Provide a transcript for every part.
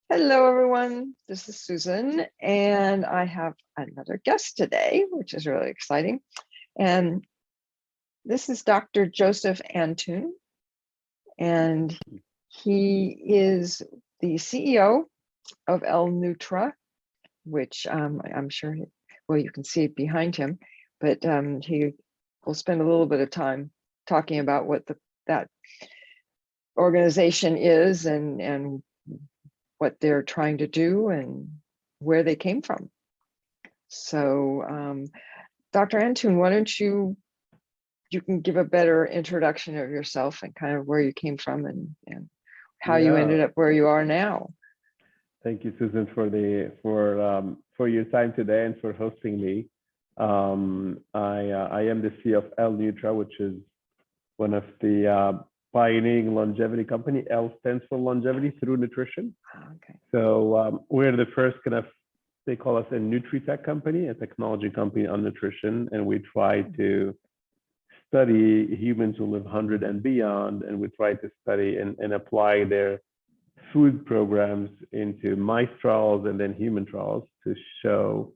Hello, everyone. This is Susan, and I have another guest today, which is really exciting. And this is Dr. Joseph Antoun, and he is the CEO of L-Nutra, which I'm sure, well, you can see it behind him, but he will spend a little bit of time talking about what that organization is and what they're trying to do and where they came from. So, Dr. Antoun, why don't you can give a better introduction of yourself and kind of where you came from and how you ended up where you are now. Thank you, Susan, for your time today and for hosting me. I am the CEO of L-Nutra, which is one of the pioneering longevity company. L stands for longevity through nutrition. Okay. So we're the first they call us a Nutri-Tech company, a technology company on nutrition, and we try to study humans who live 100 and beyond, and we try to study and apply their food programs into mice trials and then human trials to show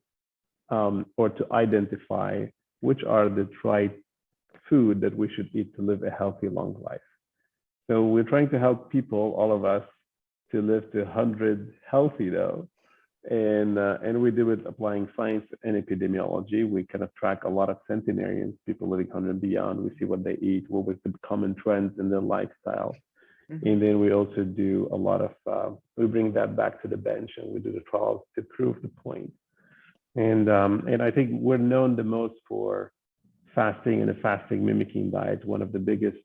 or to identify which are the right food that we should eat to live a healthy, long life. So we're trying to help people, all of us, to live to 100 healthy though. And we do it applying science and epidemiology. We kind of track a lot of centenarians, people living 100 and beyond. We see what they eat, what was the common trends in their lifestyle. Mm-hmm. And then we also do a lot of, we bring that back to the bench and we do the trials to prove the point. And I think we're known the most for fasting and a fasting mimicking diet. One of the biggest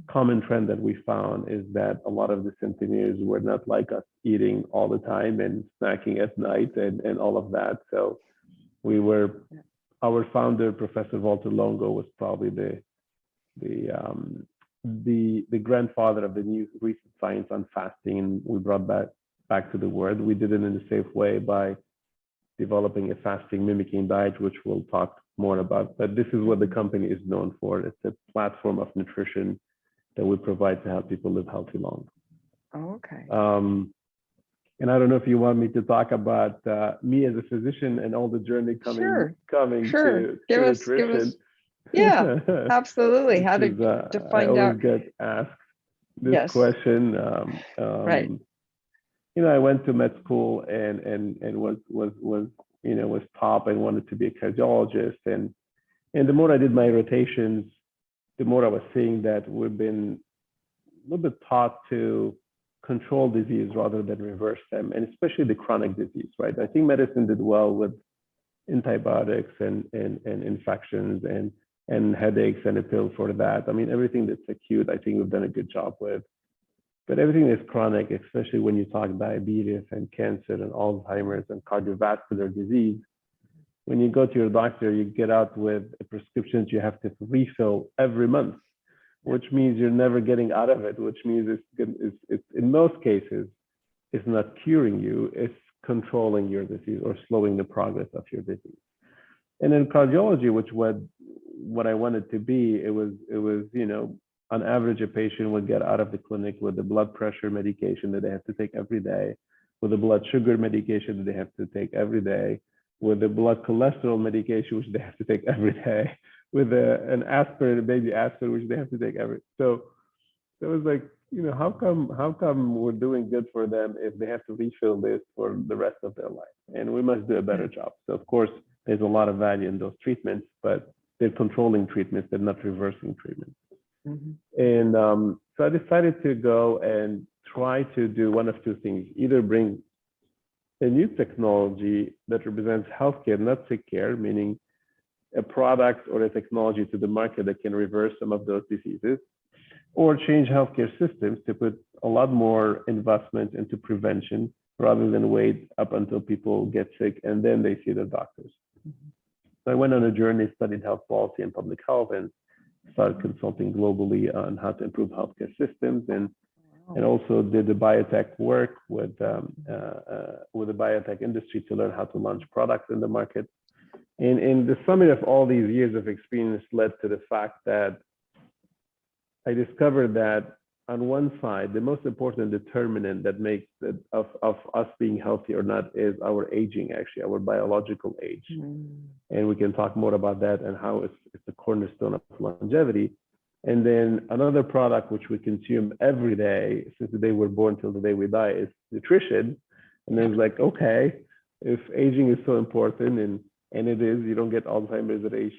common trend that we found is that a lot of the centenarians were not like us, eating all the time and snacking at night and all of that. So our founder, Professor Valter Longo, was probably the grandfather of the new recent science on fasting, and we brought that back to the world. We did it in a safe way by developing a fasting mimicking diet, which we'll talk more about. But this is what the company is known for. It's a platform of nutrition that we provide to help people live healthy long. Oh, okay. And I don't know if you want me to talk about me as a physician and all the journey coming Sure. to nutrition. Yeah, absolutely. How to find I out. always get asked this question. Right. You know, I went to med school and was top and wanted to be a cardiologist. And the more I did my rotations, the more I was seeing that we've been a little bit taught to control disease rather than reverse them, and especially the chronic disease, right? I think medicine did well with antibiotics and infections and headaches and a pill for that. I mean, everything that's acute, I think we've done a good job with. But everything that's chronic, especially when you talk diabetes and cancer and Alzheimer's and cardiovascular disease, when you go to your doctor, you get out with a prescription you have to refill every month, which means you're never getting out of it, which means it's in most cases, it's not curing you, it's controlling your disease or slowing the progress of your disease. And in cardiology, which what I wanted to be, it was, on average, a patient would get out of the clinic with the blood pressure medication that they have to take every day, with the blood sugar medication that they have to take every day, with the blood cholesterol medication, which they have to take every day, with an aspirin, a baby aspirin, which they have to take every. So it was like, how come we're doing good for them if they have to refill this for the rest of their life? And we must do a better job. So of course, there's a lot of value in those treatments, but they're controlling treatments, they're not reversing treatments. Mm-hmm. And so I decided to go and try to do one of two things: either bring a new technology that represents healthcare, not sick care, meaning a product or a technology to the market that can reverse some of those diseases, or change healthcare systems to put a lot more investment into prevention rather than wait up until people get sick and then they see their doctors. Mm-hmm. So I went on a journey, studied health policy and public health, and started consulting globally on how to improve healthcare systems, and also did the biotech work with the biotech industry to learn how to launch products in the market. And the summit of all these years of experience led to the fact that I discovered that on one side, the most important determinant that makes it of us being healthy or not is our aging, actually, our biological age. And we can talk more about that and how it's the cornerstone of longevity. And then another product which we consume every day since the day we're born till the day we die is nutrition. And then it's like, okay, if aging is so important, and it is, you don't get Alzheimer's at age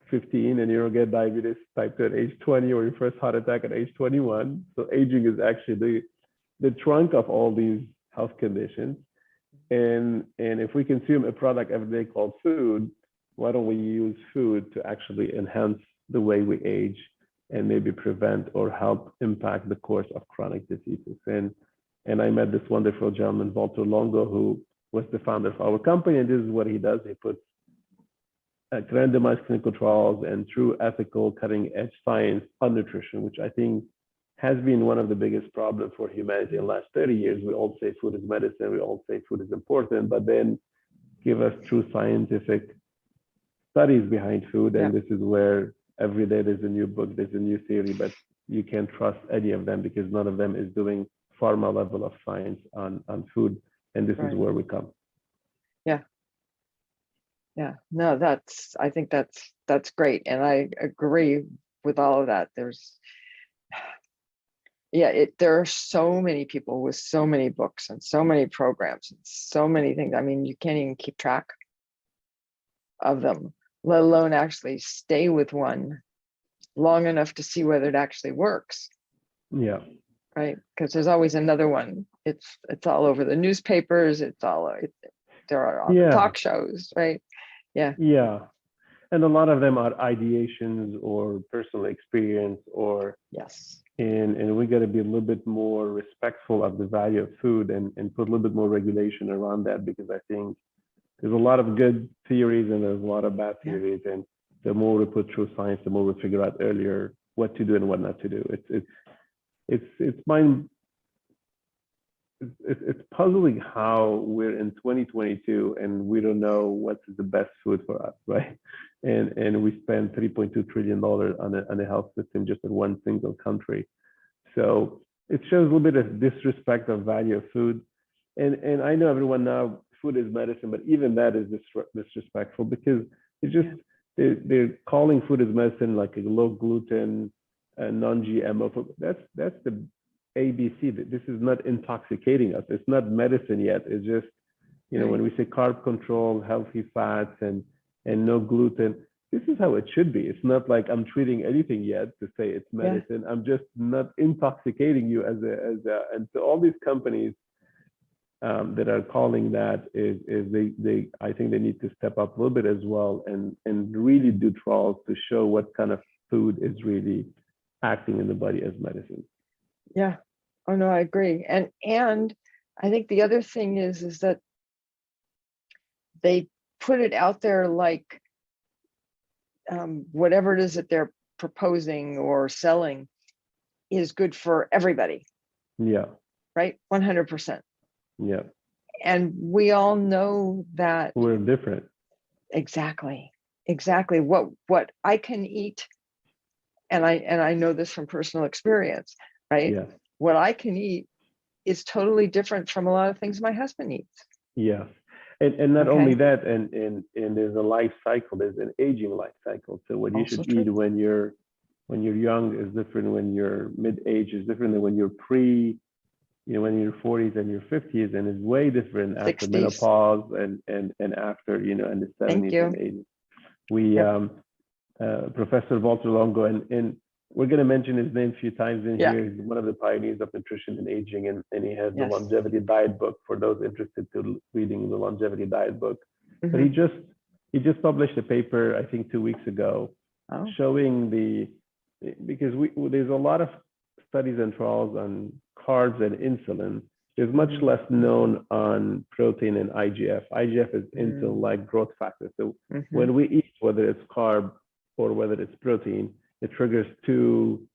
15 and you don't get diabetes type 2 at age 20 or your first heart attack at age 21. So aging is actually the trunk of all these health conditions. And if we consume a product every day called food, why don't we use food to actually enhance the way we age and maybe prevent or help impact the course of chronic diseases? And I met this wonderful gentleman, Valter Longo, who was the founder of our company. And this is what he does. He puts randomized clinical trials and true ethical cutting edge science on nutrition, which I think has been one of the biggest problems for humanity in the last 30 years. We all say food is medicine. We all say food is important, but then give us true scientific studies behind food. And this is where every day there's a new book, there's a new theory, but you can't trust any of them because none of them is doing pharma level of science on food. And this is where we come. Yeah, no, I think that's great. And I agree with all of that. There are so many people with so many books and so many programs and so many things. I mean, you can't even keep track of them, let alone actually stay with one long enough to see whether it actually works. Yeah. Right. Because there's always another one. It's all over the newspapers. There are on the talk shows, right? Yeah. And a lot of them are ideations or personal experience or and we got to be a little bit more respectful of the value of food and put a little bit more regulation around that, because I think there's a lot of good theories and there's a lot of bad theories, and the more we put through science, the more we figure out earlier what to do and what not to do. It's puzzling how we're in 2022 and we don't know what's the best food for us, right? And we spend $3.2 trillion on a health system just in one single country. So it shows a little bit of disrespect of value of food. And I know everyone now, food is medicine, but even that is disrespectful, because it's just, they're calling food as medicine like a low gluten, non-GMO food. That's the ABC. This is not intoxicating us. It's not medicine yet. It's just, when we say carb control, healthy fats, and no gluten, this is how it should be. It's not like I'm treating anything yet to say it's medicine. I'm just not intoxicating you and so all these companies that are calling that I think they need to step up a little bit as well and really do trials to show what kind of food is really acting in the body as medicine. Yeah. Oh no, I agree. And I think the other thing is that they put it out there like whatever it is that they're proposing or selling is good for everybody. Yeah. Right? 100%. Yeah. And we all know that we're different. Exactly. What I can eat, and I know this from personal experience, right? Yeah. What I can eat is totally different from a lot of things my husband eats. Yeah. And not only that, and there's a life cycle, there's an aging life cycle. So what you Also should true. eat when you're young is different, when you're mid-age is different than when you're when you're in your 40s and your 50s, and is way different after 60s. menopause and after, in the 70s and 80s. We, Professor Valter Longo, and we're going to mention his name a few times in here. He's one of the pioneers of nutrition and aging, and he has the longevity diet book for those interested to reading the longevity diet book. But he just published a paper, I think 2 weeks ago, showing because there's a lot of studies and trials on carbs and insulin. There's much less known on protein and IGF. IGF is insulin-like growth factor. So when we eat, whether it's carb or whether it's protein, it triggers two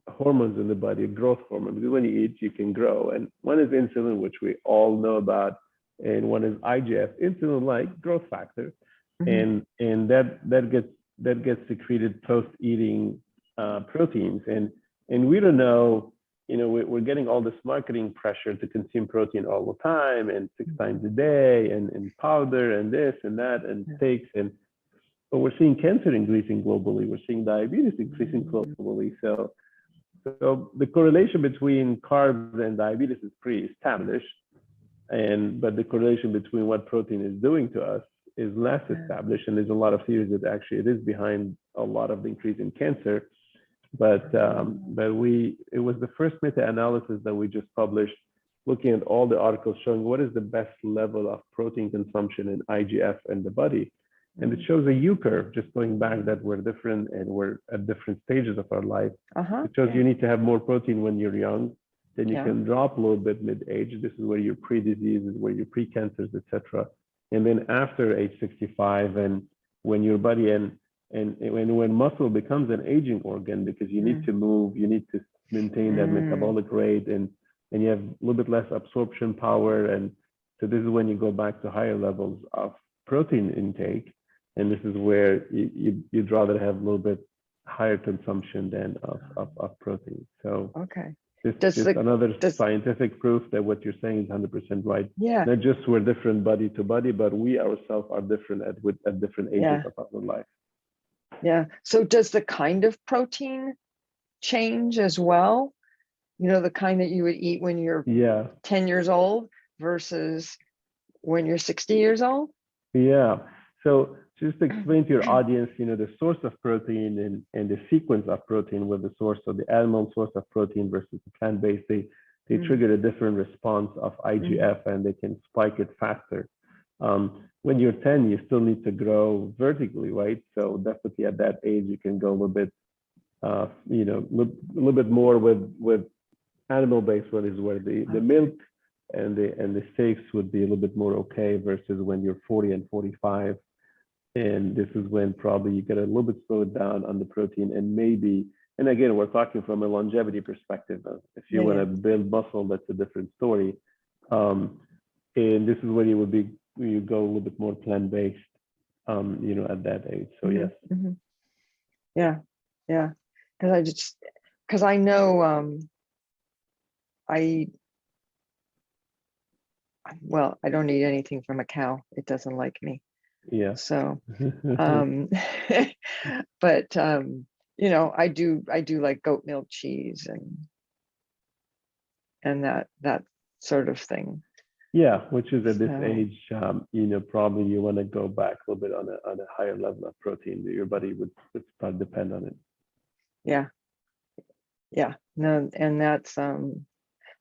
hormones in the body, growth hormone. Because when you eat, you can grow. And one is insulin, which we all know about, and one is IGF, insulin-like growth factor. And that gets secreted post-eating proteins. And we don't know we're getting all this marketing pressure to consume protein all the time and 6 times a day and powder and this and that and steaks but we're seeing cancer increasing globally. We're seeing diabetes increasing globally. So the correlation between carbs and diabetes is pre-established, but the correlation between what protein is doing to us is less established. And there's a lot of theories that actually it is behind a lot of the increase in cancer. But it was the first meta-analysis that we just published, looking at all the articles showing what is the best level of protein consumption in IGF in the body. And it shows a U curve, just going back that we're different and we're at different stages of our life. It shows you need to have more protein when you're young, then you can drop a little bit mid-age. This is where your pre-diseases, where your pre-cancers, etc. And then after age 65, and when your body and when muscle becomes an aging organ, because you need to move, you need to maintain that metabolic rate, and you have a little bit less absorption power. And so this is when you go back to higher levels of protein intake. And this is where you'd rather have a little bit higher consumption than of protein. So this is another scientific proof that what you're saying is 100% right. Not just we're different body to body, but we ourselves are different at different ages of our life. So does the kind of protein change as well? The kind that you would eat when you're 10 years old versus when you're 60 years old? So just to explain to your audience, the source of protein and the sequence of protein with the source of the animal source of protein versus the plant-based, they trigger a different response of IGF and they can spike it faster. When you're 10, you still need to grow vertically, right? So definitely at that age, you can go a little bit, a little bit more with animal-based, where the milk and the steaks would be a little bit more okay versus when you're 40 and 45. And this is when probably you get a little bit slowed down on the protein and again, we're talking from a longevity perspective. If you want to build muscle, that's a different story. And this is where you go a little bit more plant-based, at that age. So yes. Because I know I don't eat anything from a cow. It doesn't like me. So but I do like goat milk cheese and that sort of thing. Which is at this age, probably you want to go back a little bit on a higher level of protein. Your body would start depend on it. No, and that's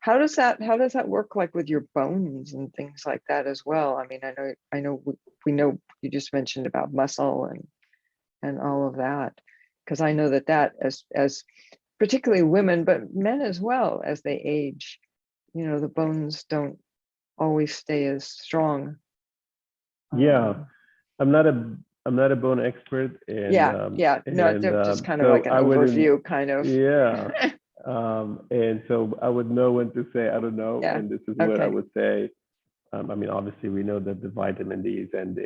how does that work, like with your bones and things like that as well? I mean, I know we know you just mentioned about muscle and all of that, because I know that as particularly women, but men as well, as they age, the bones don't always stay as strong. I'm not a bone expert. And, just kind of like an overview kind of. And so I would know when to say I don't know, and this is what I would say. I mean, obviously we know that the vitamin D's and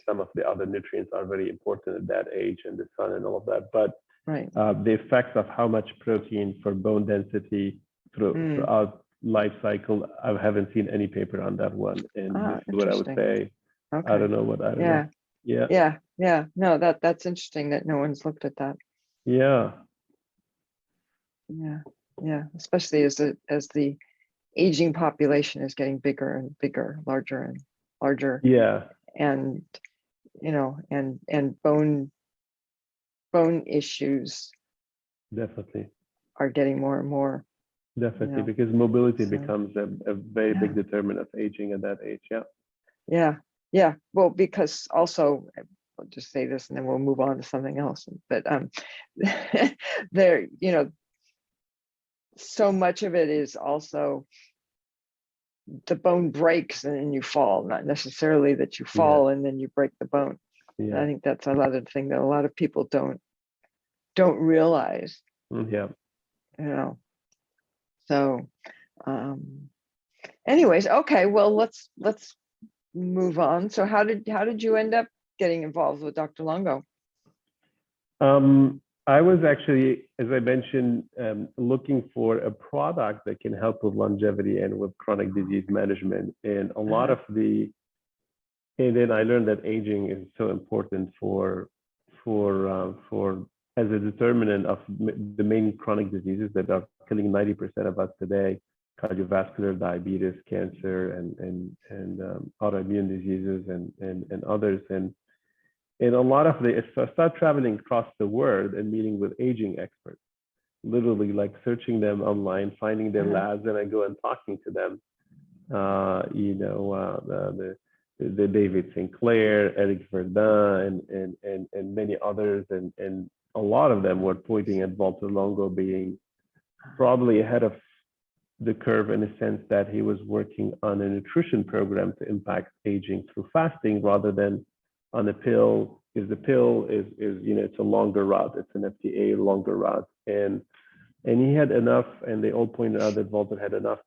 some of the other nutrients are very important at that age, and the sun and all of that. But the effects of how much protein for bone density throughout life cycle, I haven't seen any paper on that one. And this is what I would say. I don't know what I don't know. No, that's interesting that no one's looked at that. Especially as the aging population is getting bigger and bigger, larger and larger. And and bone issues definitely are getting more and more. Definitely, because mobility becomes a very big determinant of aging at that age. Well, because also, I'll just say this and then we'll move on to something else. But there, so much of it is also the bone breaks and then you fall, not necessarily that you fall and then you break the bone. I think that's another thing that a lot of people don't realize. So anyways, okay, well, let's move on. So how did you end up getting involved with Dr. Longo? I was actually, as I mentioned, looking for a product that can help with longevity and with chronic disease management. And a lot of and then I learned that aging is so important for as a determinant of the main chronic diseases that are killing 90% of us today: cardiovascular, diabetes, cancer, and autoimmune diseases and others. And a lot of so I started traveling across the world and meeting with aging experts, literally like searching them online, finding their labs, and I go and talking to them. The David Sinclair, Eric Verdun, and many others, and a lot of them were pointing at Valter Longo being probably ahead of the curve in a sense that he was working on a nutrition program to impact aging through fasting rather than on a pill, because the pill is it's a longer route, it's an FDA longer route, and he had enough, and they all pointed out that Valter had enough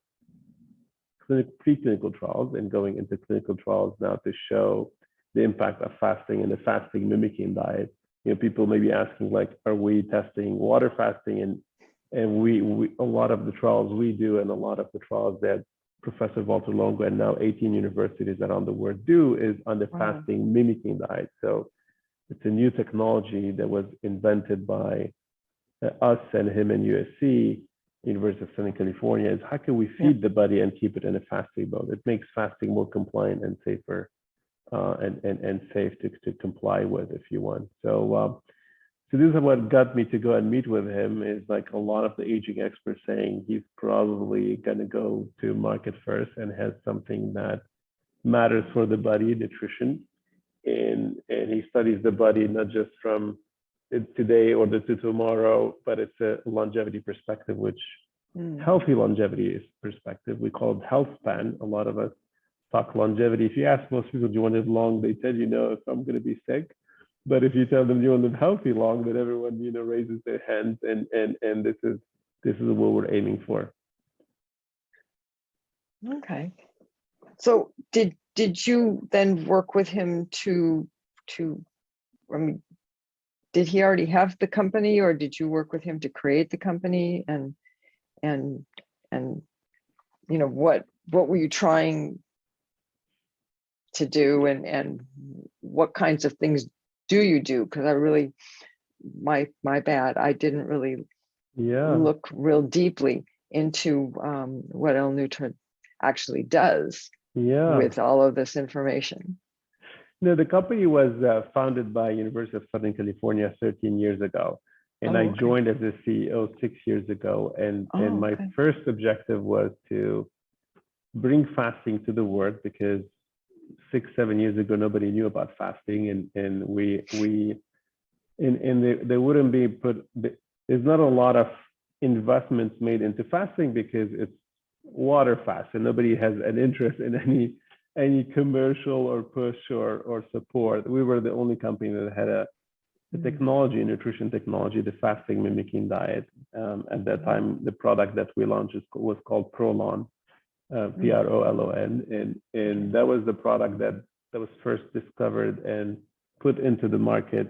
preclinical trials and going into clinical trials now to show the impact of fasting and the fasting mimicking diet. People may be asking, like, are we testing water fasting? And we a lot of the trials we do, and a lot of the trials that Professor Valter Longo and now 18 universities around the world do, is on the fasting mimicking diet. So it's a new technology that was invented by us and him in USC, University of Southern California, is how can we feed the body and keep it in a fasting mode? It makes fasting more compliant and safer and safe to comply with, if you want. So this is what got me to go and meet with him, is like a lot of the aging experts saying he's probably going to go to market first and has something that matters for the body, nutrition. And he studies the body not just from today or to tomorrow, but it's a longevity perspective, which healthy longevity is perspective. We call it healthspan. A lot of us talk longevity. If you ask most people, do you want to live long? They tell you no, if I'm going to be sick. But if you tell them you want to live healthy long, then everyone raises their hands, and this is what we're aiming for. Okay. So did you then work with him to I mean, did he already have the company, or did you work with him to create the company? And what were you trying to do, and what kinds of things do you do? Because I really, my bad, I didn't really look real deeply into what L-Nutra actually does with all of this information. No, the company was founded by University of Southern California 13 years ago, and I joined as a CEO 6 years ago. And my first objective was to bring fasting to the world, because 6-7 years ago nobody knew about fasting, and there wouldn't be there's not a lot of investments made into fasting because it's water fast, and nobody has an interest in any commercial or push or support. We were the only company that had a technology, nutrition technology, the fasting mimicking diet. At that time, the product that we launched was called Prolon, Prolon, and that was the product that was first discovered and put into the market.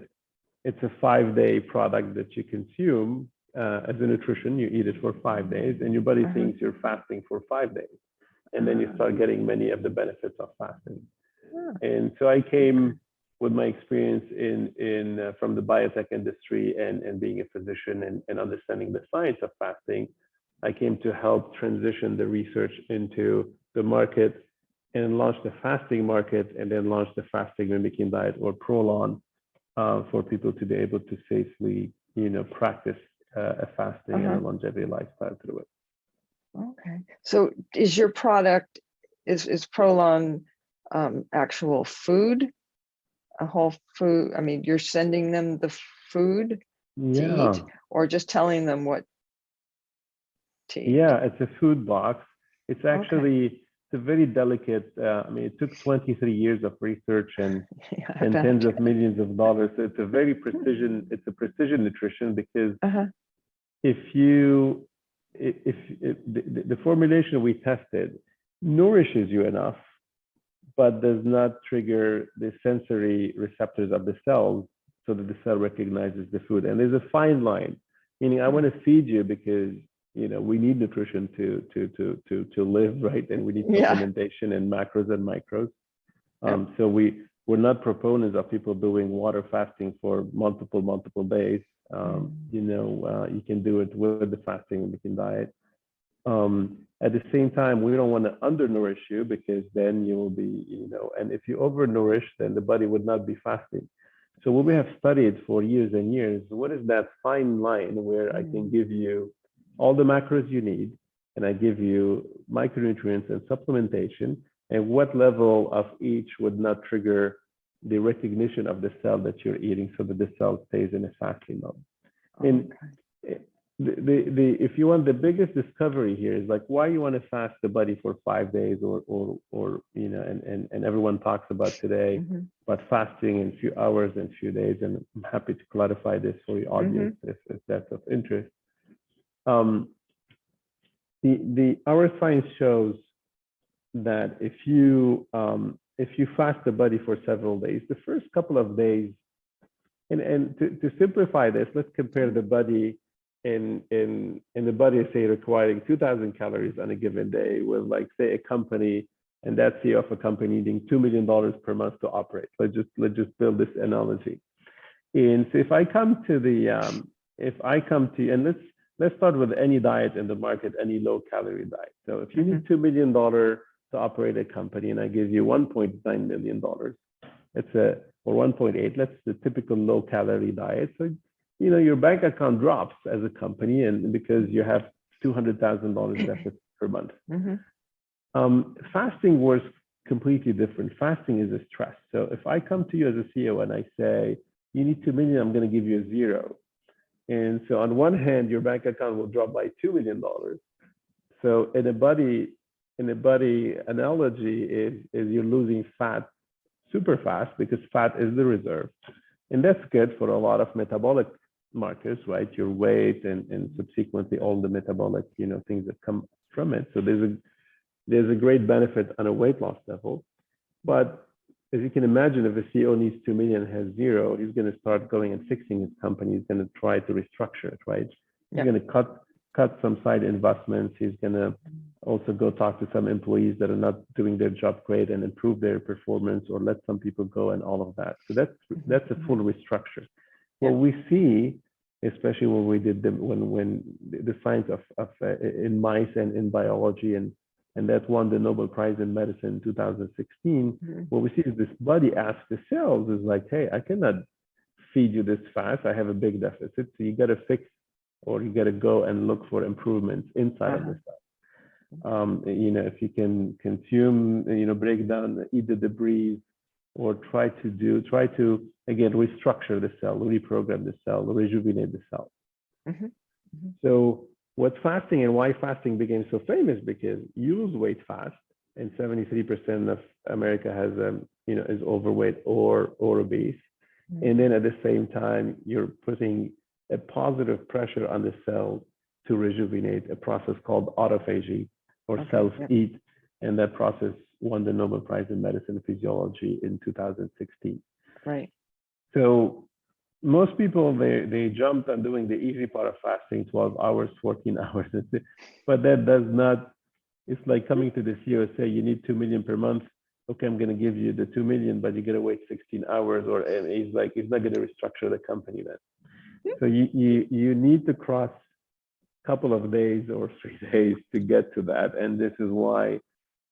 It's a 5-day product that you consume as a nutrition. You eat it for 5 days, and your body thinks you're fasting for 5 days. And then you start getting many of the benefits of fasting. And so I came with my experience from the biotech industry and being a physician and understanding the science of fasting. I came to help transition the research into the market and launch the fasting market, and then launch the fasting mimicking diet, or Prolon, for people to be able to safely, practice a fasting and a longevity lifestyle through it. Okay. So is your product, is Prolon actual food, a whole food? I mean, you're sending them the food to eat, or just telling them what to eat? Yeah, it's a food box. It's actually, it's a very delicate, it took 23 years of research and tens of millions of dollars. So it's a very precision, it's a precision nutrition, because the formulation we tested nourishes you enough, but does not trigger the sensory receptors of the cells so that the cell recognizes the food. And there's a fine line, meaning I want to feed you because we need nutrition to live, right? And we need supplementation and macros and micros. So we're not proponents of people doing water fasting for multiple days. You can do it with the fast-mimicking diet. At the same time, we don't want to undernourish you, because then you will be, and if you overnourish, then the body would not be fasting. So what we have studied for years and years, what is that fine line where I can give you all the macros you need, and I give you micronutrients and supplementation, and what level of each would not trigger the recognition of the cell that you're eating, so that the cell stays in a fasting mode. And if you want, the biggest discovery here is like, why you want to fast the body for 5 days, or and everyone talks about today about fasting in a few hours and few days, and I'm happy to clarify this for your audience if that's of interest. Our science shows that if you fast the body for several days, the first couple of days, and to simplify this, let's compare the body in the body, say, requiring 2,000 calories on a given day, with, like, say, a company, and that CEO of a company needing $2 million per month to operate. Let's just build this analogy. And so if I come to you, and let's start with any diet in the market, any low calorie diet. So if you need $2 million to operate a company, and I give you $1.9 million, or 1.8, that's the typical low calorie diet. So your bank account drops as a company, and because you have $200,000 deficit per month. Fasting works completely different. Fasting is a stress. So if I come to you as a CEO and I say, you need 2 million, I'm going to give you a 0. And so on one hand, your bank account will drop by $2 million. So in a body analogy is you're losing fat super fast, because fat is the reserve. And that's good for a lot of metabolic markers, right? Your weight and subsequently all the metabolic, things that come from it. So there's a great benefit on a weight loss level. But as you can imagine, if a CEO needs 2 million and has 0, he's going to start going and fixing his company. He's going to try to restructure it, right? He's going to cut some side investments. He's going to also go talk to some employees that are not doing their job great and improve their performance, or let some people go, and all of that. So that's a full restructure. What we see, especially when we did when the science of in mice and in biology, and that won the Nobel Prize in Medicine in 2016. What we see is this body asks the cells is like, hey, I cannot feed you this fast. I have a big deficit. So you got to fix, or you got to go and look for improvements inside of the cell. If you can consume, break down, eat the debris, or try to again restructure the cell, reprogram the cell, rejuvenate the cell. So what's fasting, and why fasting became so famous, because you lose weight fast, and 73% of America has is overweight or obese, and then at the same time you're putting a positive pressure on the cell to rejuvenate, a process called autophagy, or cells eat, and that process won the Nobel Prize in Medicine and Physiology in 2016. Right. So most people, they jumped on doing the easy part of fasting, 12 hours, 14 hours, but that does not. It's like coming to the CEO and say, you need 2 million per month. Okay, I'm going to give you the 2 million, but you got to wait 16 hours, and he's like, he's not going to restructure the company then. So you need to cross couple of days or 3 days to get to that. And this is why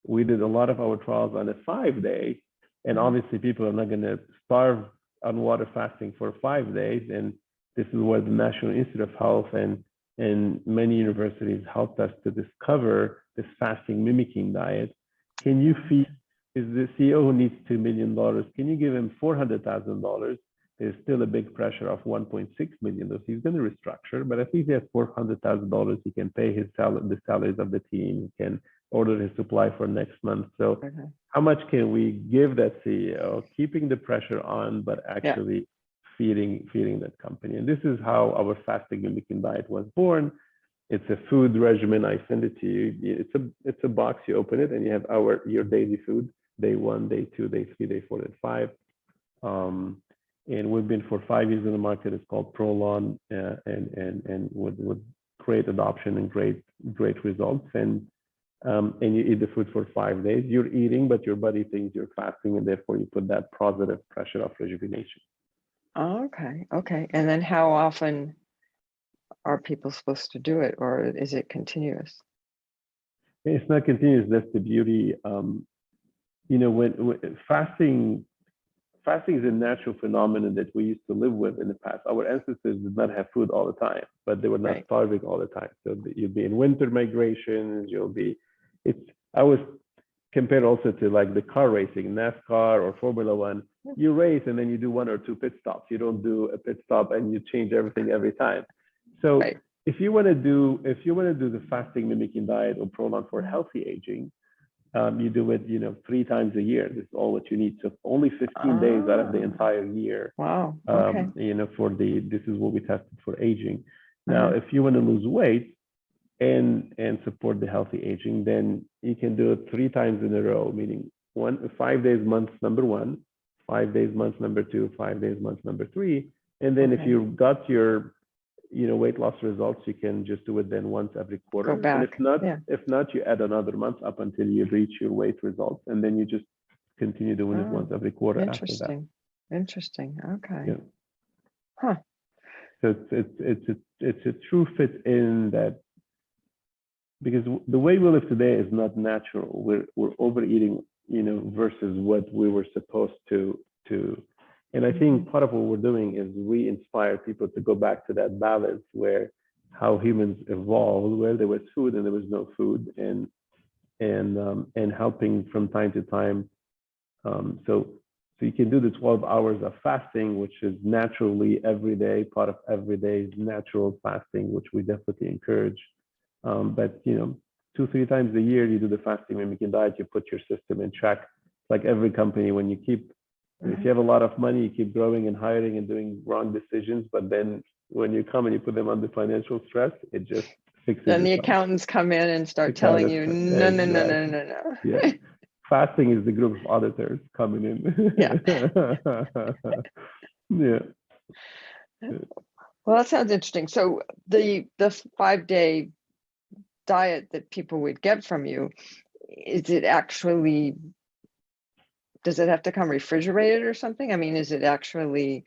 we did a lot of our trials on a 5-day. And obviously people are not going to starve on water fasting for 5 days. And this is where the National Institute of Health and many universities helped us to discover this fasting mimicking diet. Can you feed, is the CEO who needs $2 million, can you give him $400,000? There's still a big pressure of 1.6 million. So he's going to restructure, but at least he has $400,000. He can pay the salaries of the team. He can order his supply for next month. So how much can we give that CEO, keeping the pressure on, but actually feeding that company? And this is how our fasting mimicking diet was born. It's a food regimen. I send it to you. It's a box. You open it and you have your daily food, day 1, day 2, day 3, day 4, day 5. and we've been for 5 years in the market. It's called Prolon, and with great adoption and great results. And you eat the food for 5 days. You're eating, but your body thinks you're fasting, and therefore you put that positive pressure of rejuvenation. Oh, okay. Okay. And then how often are people supposed to do it, or is it continuous? It's not continuous. That's the beauty. When fasting is a natural phenomenon that we used to live with in the past. Our ancestors did not have food all the time, but they were not Right. starving all the time. So you'll be in winter migrations. I was compared also to like the car racing, NASCAR or Formula One. You race and then you do 1 or 2 pit stops. You don't do a pit stop and you change everything every time. So Right. if you want to do the fasting mimicking diet or Prolon for healthy aging, you do it 3 times a year. This is all what you need. So only 15 days out of the entire year. Wow. Okay. This is what we tested for aging. Now, if you want to lose weight and support the healthy aging, then you can do it 3 times in a row, meaning 5 days month number 1, 5 days month number 2, 5 days month number 3, and then if you got your weight loss results, you can just do it then once every quarter. Go back. And if not, you add another month up until you reach your weight results, and then you just continue doing it once every quarter after that. Interesting. Okay. Yeah. Huh. So it's a true fit in that, because the way we live today is not natural. We're overeating, versus what we were supposed to. And I think part of what we're doing is we inspire people to go back to that balance where how humans evolved, where there was food and there was no food, and helping from time to time. So you can do the 12 hours of fasting, which is naturally every day, part of every day's natural fasting, which we definitely encourage. But 2-3 times a year, you do the fasting mimicking diet, you put your system in check. Like every company, when you keep if you have a lot of money, you keep growing and hiring and doing wrong decisions, but then when you come and you put them under financial stress, it just fixes Then the itself. accountants come in and start telling you, no. Yeah. Fasting is the group of auditors coming in. Yeah. Yeah. Well, that sounds interesting. So the 5-day diet that people would get from you, does it have to come refrigerated or something? I mean, is it actually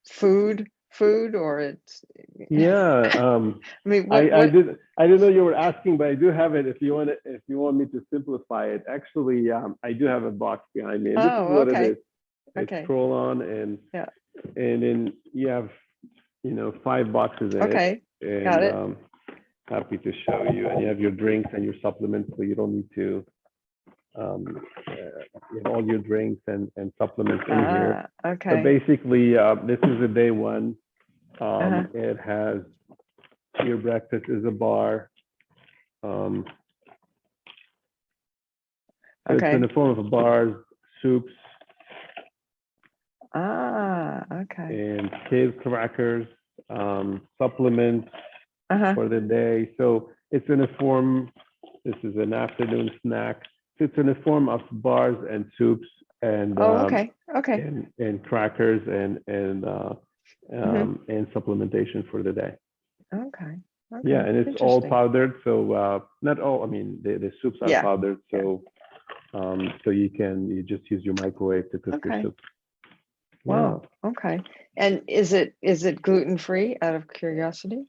food, or it's? Yeah. I mean, I didn't know you were asking, but I do have it. If you want me to simplify it, actually, I do have a box behind me. And this is what it is. It's Prolon, and then you have 5 boxes in it. And, got it. Happy to show you. And you have your drinks and your supplements, so you don't need to. You have all your drinks and supplements in here. Okay. So basically, this is a day 1. It has your breakfast is a bar. So it's in the form of bars, soups. Okay. And cake crackers, supplements for the day. So it's in a form. This is an afternoon snack. So it's in a form of bars and soups and and crackers and supplementation for the day. Okay. Yeah, and it's all powdered. So not all. I mean, the soups are powdered. So so you just use your microwave to cook your soup. Wow. Okay. And is it gluten-free, out of curiosity?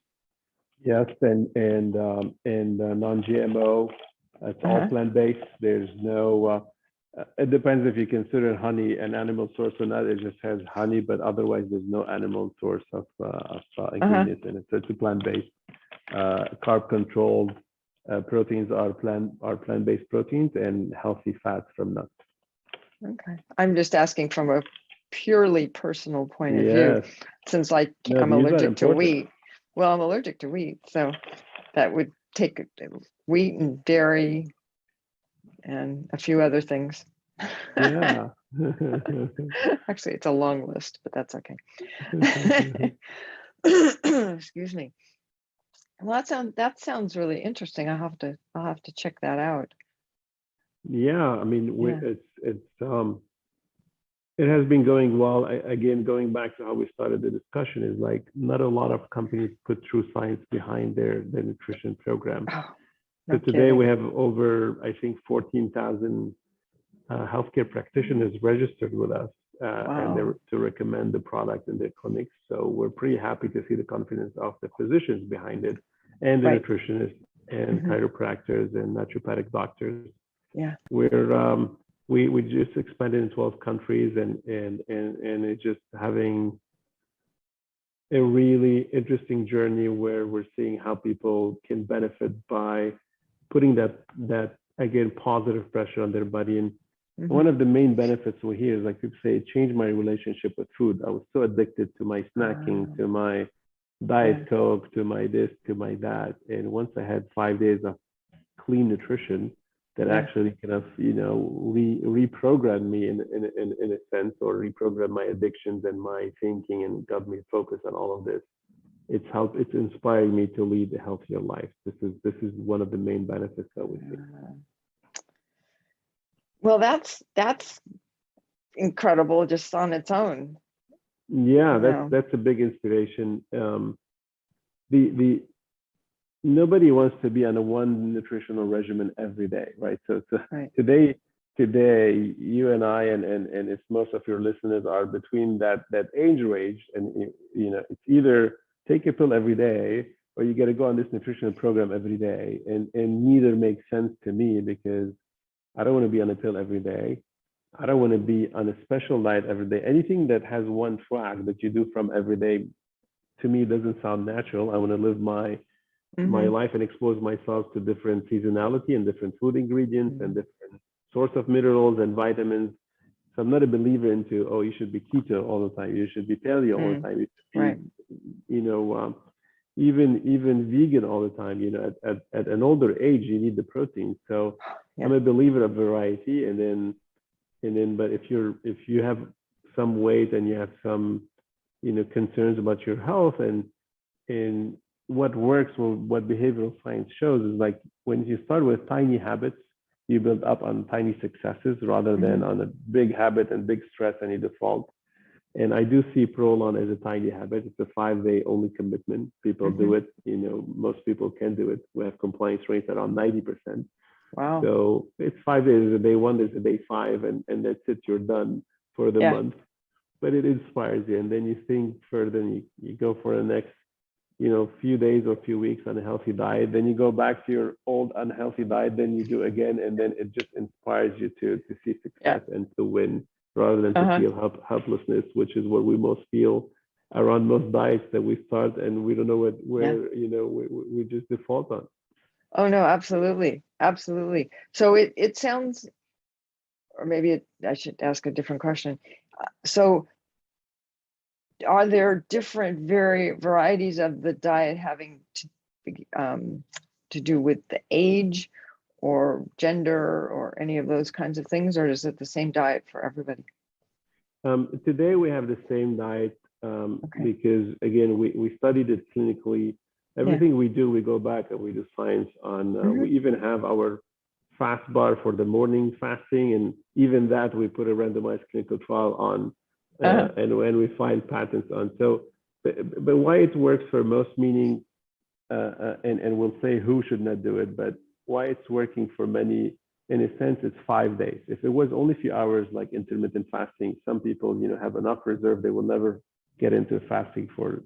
Yes, and non-GMO. It's all plant-based. There's no. It depends if you consider honey an animal source or not. It just has honey, but otherwise there's no animal source of ingredients in it. So it's a plant-based, carb-controlled. Proteins are plant-based proteins, and healthy fats from nuts. Okay. I'm just asking from a purely personal point of view, since I'm allergic to wheat. Well, I'm allergic to wheat, so that would take wheat and dairy and a few other things. Yeah. Actually, it's a long list, but that's okay. Excuse me. Well, that sounds really interesting. I'll have to check that out. Yeah, I mean, it's It has been going well. Again, going back to how we started the discussion, is like not a lot of companies put true science behind their nutrition program. Oh, So no today kidding. we have over, I think, 14,000 healthcare practitioners registered with us, and they're Wow. to recommend the product in their clinics. So we're pretty happy to see the confidence of the physicians behind it, and the Right. nutritionists, and Hmm. chiropractors, and naturopathic doctors. Yeah. We're we just expanded in 12 countries, and it's just having a really interesting journey where we're seeing how people can benefit by putting that again positive pressure on their body. And Hmm. one of the main benefits we hear is, like people say, it changed my relationship with food. I was so addicted to my snacking, to my Yeah. diet coke, to my this, to my that. And once I had 5 days of clean nutrition, that Yeah. actually kind of reprogrammed me in a sense, or reprogrammed my addictions and my thinking, and got me focused on all of this. It's inspiring me to lead a healthier life. This is one of the main benefits that we see. Well, that's incredible just on its own. Yeah, You know. that's a big inspiration. The Nobody wants to be on a one nutritional regimen every day, right? So Right. today, you and I, and if most of your listeners are between that age range, and it's either take a pill every day, or you got to go on this nutritional program every day, and neither makes sense to me, because I don't want to be on a pill every day. I don't want to be on a special diet every day. Anything that has one track that you do from every day, to me, doesn't sound natural. I want to live my Hmm. life and expose myself to different seasonality and different food ingredients and different source of minerals and vitamins. So I'm not a believer into, oh, you should be keto all the time, you should be paleo all the time, you should Right. be, even vegan all the time. At an older age, you need the protein. So Yeah. I'm a believer of variety, but if you have some weight, and you have some concerns about your health, and what works, or what behavioral science shows, is like when you start with tiny habits, you build up on tiny successes rather than on a big habit and big stress, and you default. And I do see Prolon as a tiny habit. It's a 5-day only commitment. People do it. Most people can do it. We have compliance rates around 90%. Wow. So it's 5 days. A day one, there's a day five, and that's it. You're done for the Yeah. month. But it inspires you, and then you think further, and you go for the next few days or few weeks on a healthy diet. Then you go back to your old unhealthy diet. Then you do again, and then it just inspires you to see Yeah. success and to win, rather than to Uh-huh. feel helplessness, which is what we most feel around most diets that we start, and we don't know where we just default on. Oh no, absolutely. Absolutely. So it sounds, or maybe I should ask a different question. So are there different varieties of the diet having to do with the age or gender or any of those kinds of things, or is it the same diet for everybody? Today we have the same diet, Okay. because again, we studied it clinically. Everything we do, we go back and we do science on. We even have our fast bar for the morning fasting, and even that we put a randomized clinical trial on, and when we find patents on. So, but why it works for most, meaning, and we'll say who should not do it, but why it's working for many, in a sense, it's 5 days. If it was only a few hours, like intermittent fasting, some people, have enough reserve, they will never get into fasting for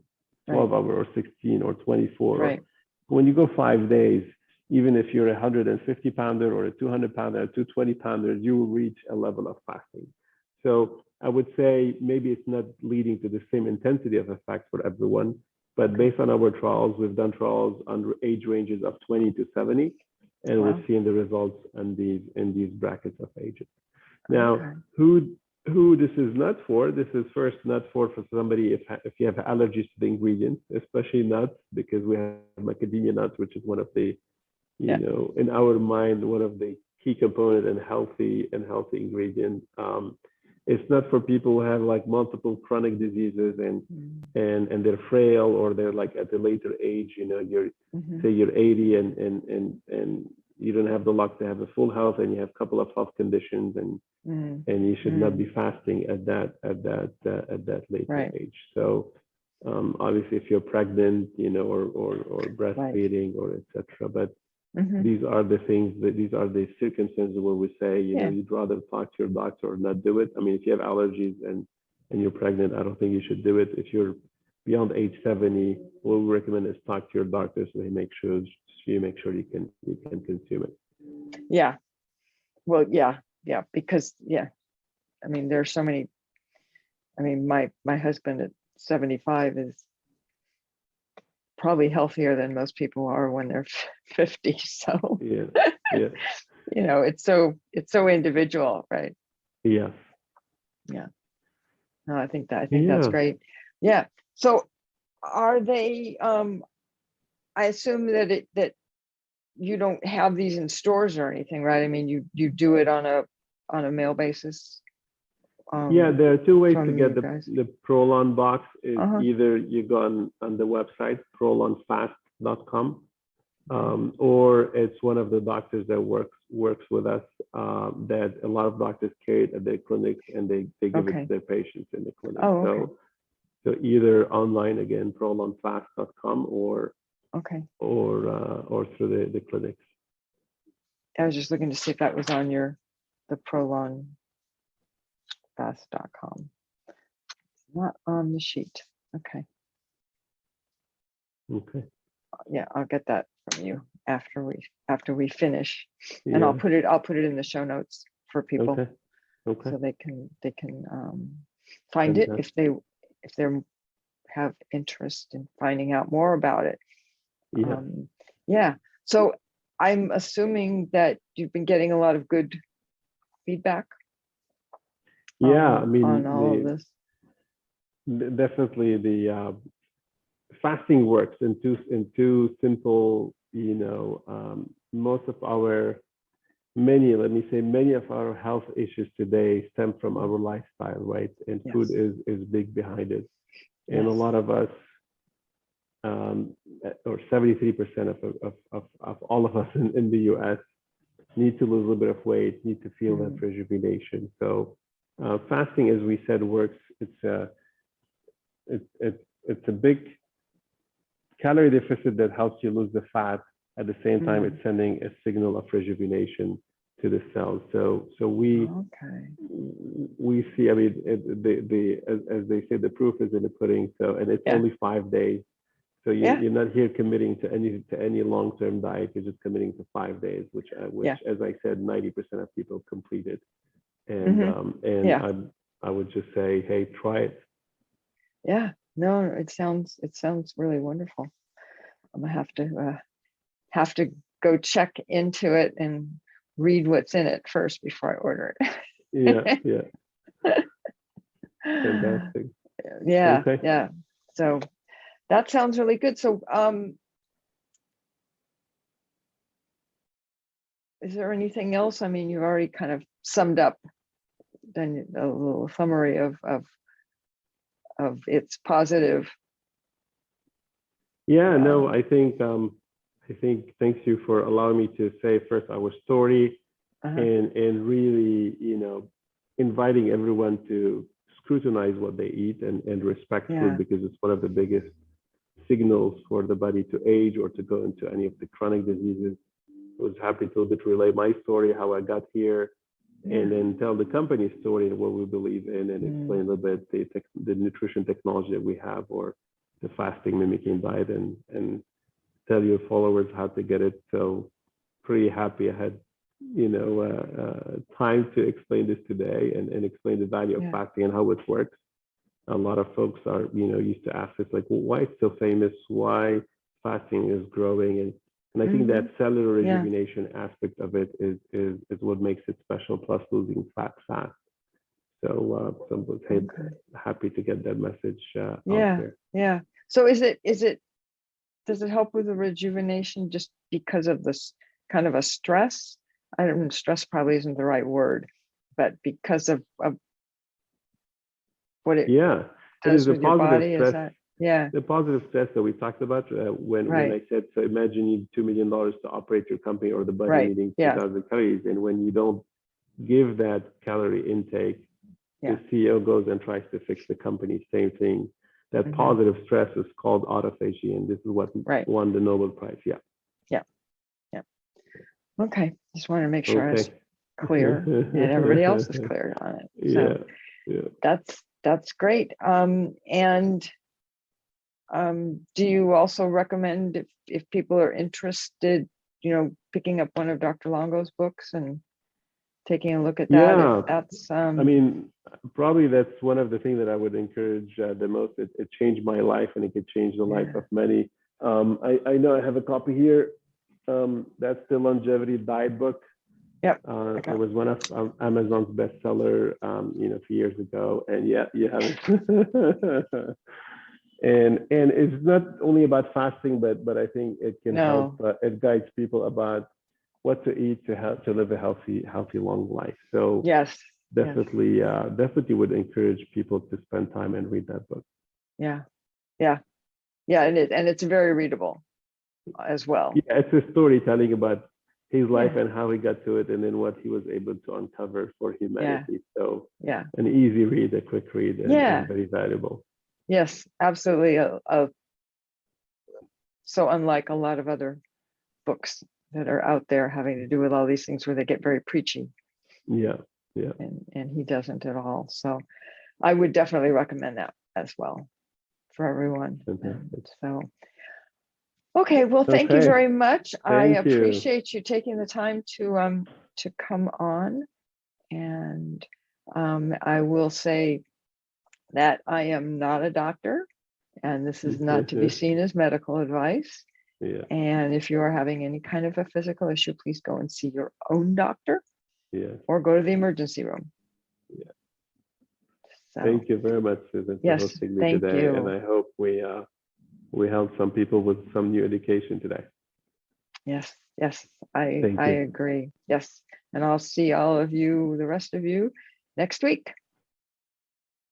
12 hours or 16 or 24. Right. When you go 5 days, even if you're a 150 pounder or a 200 pounder, a 220 pounder, you will reach a level of fasting. So I would say maybe it's not leading to the same intensity of effect for everyone, but based on our trials, we've done trials under age ranges of 20 to 70, and we're seeing the results in these brackets of ages. Now, who this is not for? This is first not for somebody if you have allergies to the ingredients, especially nuts, because we have macadamia nuts, which is one of the, in our mind, one of the key component and healthy ingredient. It's not for people who have like multiple chronic diseases and they're frail, or they're like at a later age. You're say you're 80 and you don't have the luck to have a full health and you have a couple of health conditions, and you should not be fasting at that later age. So obviously, if you're pregnant, or breastfeeding, or etc. But these are the things these are the circumstances where we say, you'd rather talk to your doctor or not do it. I mean, if you have allergies and you're pregnant, I don't think you should do it. If you're beyond age 70, what we recommend is talk to your doctor so you make sure you can consume it. Yeah. Well, yeah, because I mean, there's so many. I mean, my husband at 75 is probably healthier than most people are when they're 50. So it's so individual, right? Yeah. No, I think that's great. Yeah. So are they I assume that you don't have these in stores or anything, right? I mean, you do it on a mail basis. There are two ways to get the Prolon box. Is either you go on the website prolonfast.com, or it's one of the doctors that works with us, that a lot of doctors carry it at their clinics, and they give it to their patients in the clinic. So either online, again, prolonfast.com, or through the clinics. I was just looking to see if that was on the prolonfast.com. Not on the sheet. Okay. Yeah, I'll get that from you after we finish, and I'll put it in the show notes for people, so they can find it if they have interest in finding out more about it. So I'm assuming that you've been getting a lot of good feedback. I mean, on all of this. Definitely, the fasting works in two simple, most of many of our health issues today stem from our lifestyle, right? And food is big behind it. And a lot of us, or 73% of all of us in the US, need to lose a little bit of weight, need to feel that rejuvenation. So fasting, as we said, works. It's a big calorie deficit that helps you lose the fat. At the same time, it's sending a signal of rejuvenation to the cells. So we see. I mean, as they say, the proof is in the pudding. So, and it's only 5 days. So you're not here committing to any long-term diet. You're just committing to 5 days, which as I said, 90% of people completed. And I would just say, hey, try it. Yeah, no, it sounds really wonderful. I'm gonna have to go check into it and read what's in it first before I order it. Fantastic. Yeah. So that sounds really good. So is there anything else? I mean, you've already kind of summed up, done a little summary of its positive. I think thanks you for allowing me to say first our story, and really, inviting everyone to scrutinize what they eat and respect food, because it's one of the biggest signals for the body to age or to go into any of the chronic diseases. I was happy to relay my story, how I got here, and then tell the company's story and what we believe in, and explain a little bit the nutrition technology that we have, or the fasting mimicking diet, and tell your followers how to get it. So pretty happy I had time to explain this today, and explain the value of fasting and how it works. A lot of folks are used to ask us, like, well, why it's so famous, why fasting is growing, and I think that cellular rejuvenation aspect of it is what makes it special, plus losing fat fast. So I'm happy to get that message out there. Yeah. So does it help with the rejuvenation just because of this kind of a stress? I don't know, stress probably isn't the right word, but because of what it does with your body, is that? Yeah. the positive stress that we talked about when I said, so imagine you need $2 million to operate your company, or the body Right. needing Yeah. 2,000 calories. And when you don't give that calorie intake, Yeah. the CEO goes and tries to fix the company, same thing. That Mhm. positive stress is called autophagy, and this is what won the Nobel Prize. Yeah. Yeah. Yeah. Okay. Just wanted to make sure I was Okay. clear and everybody else is clear on it. So Yeah. that's great. And do you also recommend if people are interested, picking up one of Dr. Longo's books and taking a look at that? Yeah. If that's I mean, probably that's one of the things that I would encourage the most. It changed my life, and it could change the life of many. I know I have a copy here. That's the longevity diet book. Yep. It was one of Amazon's bestseller, a few years ago. And yeah, you have it. and it's not only about fasting, but I think it can help. It guides people about what to eat to live a healthy, long life. So definitely would encourage people to spend time and read that book. Yeah, and it's very readable as well. Yeah, it's a storytelling about his life and how he got to it, and then what he was able to uncover for humanity. So an easy read, a quick read, and very valuable. Yes, absolutely. So unlike a lot of other books that are out there having to do with all these things where they get very preachy. Yeah. And he doesn't at all. So I would definitely recommend that as well for everyone. So, okay, well, thank you very much. I appreciate you taking the time to come on. And I will say that I am not a doctor, and this is not to be seen as medical advice. Yeah. And if you are having any kind of a physical issue, please go and see your own doctor. Yeah. Or go to the emergency room. Yeah. So, thank you very much, Susan, for hosting me today. And I hope we help some people with some new education today. Yes, I agree. Yes. And I'll see all of you, the rest of you, next week.